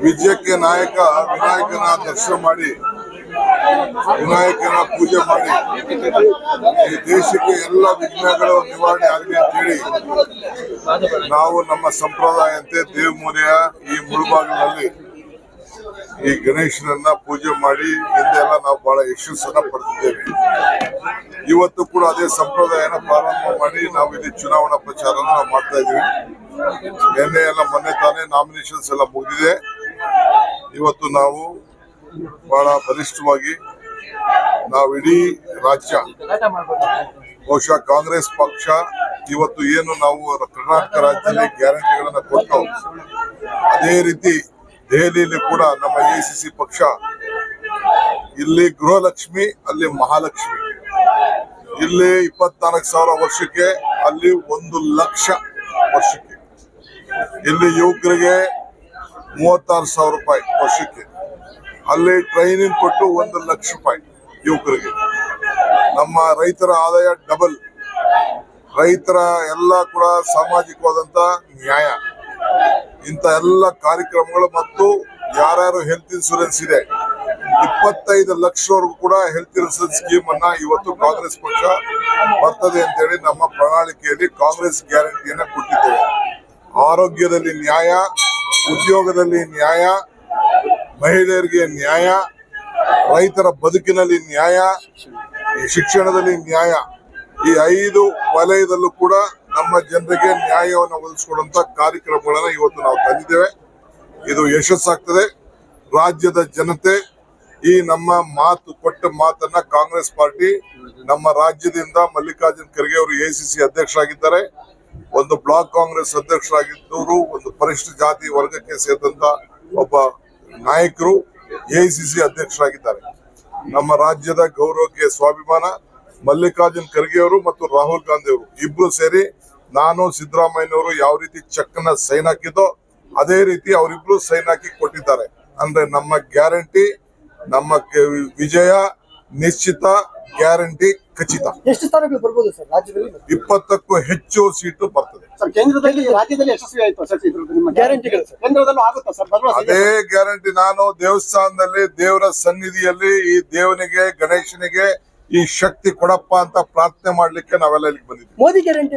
ವಿಜಯಕ್ಕೆ ನಾಯಕ ವಿನಾಯಕನ ದರ್ಶನ ಮಾಡಿ ವಿನಾಯಕನ ಪೂಜೆ ಮಾಡಿ ಈ ದೇಶಕ್ಕೆ ಎಲ್ಲ ವಿಘ್ನಗಳು ನಿವಾರಣೆ ಆಗಲಿ ಅಂತ ಹೇಳಿ ನಾವು ನಮ್ಮ ಸಂಪ್ರದಾಯಂತೆ ದೇವಮೂಲೆಯ ಈ ಮುಳುಬಾಗಿಲಿನಲ್ಲಿ ಈ ಗಣೇಶನನ್ನ ಪೂಜೆ ಮಾಡಿ ಹಿಂದೆಲ್ಲ ನಾವು ಬಹಳ ಯಶಸ್ಸನ್ನ ಪಡೆದಿದ್ದೇವೆ. ಇವತ್ತು ಕೂಡ ಅದೇ ಸಂಪ್ರದಾಯನ ಪ್ರಾರಂಭ ಮಾಡಿ ನಾವು ಇಲ್ಲಿ ಚುನಾವಣಾ ಪ್ರಚಾರನ ನಾವು ಮಾಡ್ತಾ ಇದ್ದೀವಿ. ನಿನ್ನೆ ಎಲ್ಲ ಮೊನ್ನೆ ತಾನೇ ನಾಮಿನೇಷನ್ಸ್ ಎಲ್ಲ ಮುಗಿದಿದೆ. ಇವತ್ತು ನಾವು ಬಹಳ ಬಲಿಷ್ಠವಾಗಿ ನಾವು ಇಡೀ ರಾಜ್ಯ ಬಹುಶಃ ಕಾಂಗ್ರೆಸ್ ಪಕ್ಷ ಇವತ್ತು ಏನು ನಾವು ಕರ್ನಾಟಕ ರಾಜ್ಯದಲ್ಲಿ ಗ್ಯಾರಂಟಿಗಳನ್ನ ಕೊಟ್ಟು ಅದೇ ರೀತಿ ದೆಹಲಿಯಲ್ಲಿ ಕೂಡ ನಮ್ಮ ಎಸಿಸಿ ಪಕ್ಷ ಇಲ್ಲಿ ಗೃಹಲಕ್ಷ್ಮಿ ಅಲ್ಲಿ ಮಹಾಲಕ್ಷ್ಮಿ, ಇಲ್ಲಿ 24,000 ವರ್ಷಕ್ಕೆ ಅಲ್ಲಿ 1 ಲಕ್ಷ ವರ್ಷಕ್ಕೆ, ಇಲ್ಲಿ ಯುವಕರಿಗೆ 36,000 ರೂಪಾಯಿ ವರ್ಷಕ್ಕೆ, ಅಲ್ಲಿ ಟ್ರೈನಿಂಗ್ ಕೊಟ್ಟು 1 ಲಕ್ಷ ರೂಪಾಯಿ ಯುವಕರಿಗೆ. ನಮ್ಮ ರೈತರ ಆದಾಯ ಡಬಲ್, ರೈತರ ಎಲ್ಲ ಕೂಡ ಸಾಮಾಜಿಕವಾದಂತ ನ್ಯಾಯ, ಇಂತ ಎಲ್ಲ ಕಾರ್ಯಕ್ರಮಗಳು ಮತ್ತು ಯಾರ್ಯಾರು ಹೆಲ್ತ್ ಇನ್ಸೂರೆನ್ಸ್ ಇದೆ 25 ಲಕ್ಷವರೆಗೂ ಕೂಡ ಹೆಲ್ತ್ ಇನ್ಸೂರೆನ್ಸ್ ಸ್ಕೀಮ್ ಅನ್ನ ಇವತ್ತು ಕಾಂಗ್ರೆಸ್ ಪಕ್ಷ ಬರ್ತದೆ ಅಂತ ಹೇಳಿ ನಮ್ಮ ಪ್ರಣಾಳಿಕೆಯಲ್ಲಿ ಕಾಂಗ್ರೆಸ್ ಗ್ಯಾರಂಟಿಯನ್ನ ಕೊಟ್ಟಿದ್ದೇವೆ. ಆರೋಗ್ಯದಲ್ಲಿ ನ್ಯಾಯ, ಉದ್ಯೋಗದಲ್ಲಿ ನ್ಯಾಯ, ಮಹಿಳೆಯರಿಗೆ ನ್ಯಾಯ, ರೈತರ ಬದುಕಿನಲ್ಲಿ ನ್ಯಾಯ, ಶಿಕ್ಷಣದಲ್ಲಿ ನ್ಯಾಯ, ಈ 5 ವಲಯದಲ್ಲೂ ಕೂಡ ನಮ್ಮ ಜನರಿಗೆ ನ್ಯಾಯವನ್ನು ಒದಗಿಸಿಕೊಡುವಂತ ಕಾರ್ಯಕ್ರಮಗಳನ್ನ ಇವತ್ತು ನಾವು ತಂದಿದ್ದೇವೆ. ಇದು ಯಶಸ್ಸಾಗ್ತದೆ. ರಾಜ್ಯದ ಜನತೆ ಈ ನಮ್ಮ ಕೊಟ್ಟ ಮಾತನ್ನ ಕಾಂಗ್ರೆಸ್ ಪಾರ್ಟಿ ನಮ್ಮ ರಾಜ್ಯದಿಂದ ಮಲ್ಲಿಕಾರ್ಜುನ್ ಖರ್ಗೆ ಅವರು ಎಸಿಸಿ ಅಧ್ಯಕ್ಷರಾಗಿದ್ದಾರೆ, ಒಂದು ಬ್ಲಾಕ್ ಕಾಂಗ್ರೆಸ್ ಅಧ್ಯಕ್ಷರಾಗಿದ್ದವರು, ಒಂದು ಪರಿಶಿಷ್ಟ ಜಾತಿ ವರ್ಗಕ್ಕೆ ಸೇರಿದಂತ ಒಬ್ಬ ನಾಯಕರು ಎಸಿಸಿ ಅಧ್ಯಕ್ಷರಾಗಿದ್ದಾರೆ. ನಮ್ಮ ರಾಜ್ಯದ ಗೌರವಕ್ಕೆ ಸ್ವಾಭಿಮಾನ ಮಲ್ಲಿಕಾರ್ಜುನ್ ಖರ್ಗೆ ಅವರು ಮತ್ತು ರಾಹುಲ್ ಗಾಂಧಿ ಅವರು ಇಬ್ರು ಸೇರಿ ನಾನು ಸಿದ್ದರಾಮಯ್ಯನವರು ಯಾವ ರೀತಿ ಚೆಕ್ನ ಸೈನ್ ಹಾಕಿದ್ದೋ ಅದೇ ರೀತಿ ಅವರಿಬ್ರು ಸೈನ್ ಹಾಕಿ ಕೊಟ್ಟಿದ್ದಾರೆ. ಅಂದ್ರೆ ನಮ್ಮ ಗ್ಯಾರಂಟಿ, ನಮ್ಮ ವಿಜಯ ನಿಶ್ಚಿತ, ಗ್ಯಾರಂಟಿ ಖಚಿತ. ಎಷ್ಟು ಸ್ಥಾನಗಳು ಬರ್ಬೋದು ಸರ್ ರಾಜ್ಯದಲ್ಲಿ? 20ಕ್ಕೂ ಹೆಚ್ಚು ಸೀಟು ಬರ್ತದೆ ಸರ್. ಕೇಂದ್ರದಲ್ಲಿ ರಾಜ್ಯದಲ್ಲಿ ಯಶಸ್ವಿ ಆಯ್ತು ಸರ್ ನಿಮ್ಮ ಗ್ಯಾರಂಟಿಗಳು? ಕೇಂದ್ರದಲ್ಲೂ ಆಗುತ್ತಾ ಸರ್? ಅದೇ ಗ್ಯಾರಂಟಿ. ನಾನು ದೇವಸ್ಥಾನದಲ್ಲಿ ದೇವರ ಸನ್ನಿಧಿಯಲ್ಲಿ ಈ ದೇವನಿಗೆ ಗಣೇಶನಿಗೆ ಈ ಶಕ್ತಿ ಕೊಡಪ್ಪ ಅಂತ ಪ್ರಾರ್ಥನೆ ಮಾಡ್ಲಿಕ್ಕೆ ನಾವೆಲ್ಲ ಇಲ್ಲಿಗೆ ಬಂದಿದ್ದೀವಿ. ಮೋದಿ ಗ್ಯಾರಂಟಿ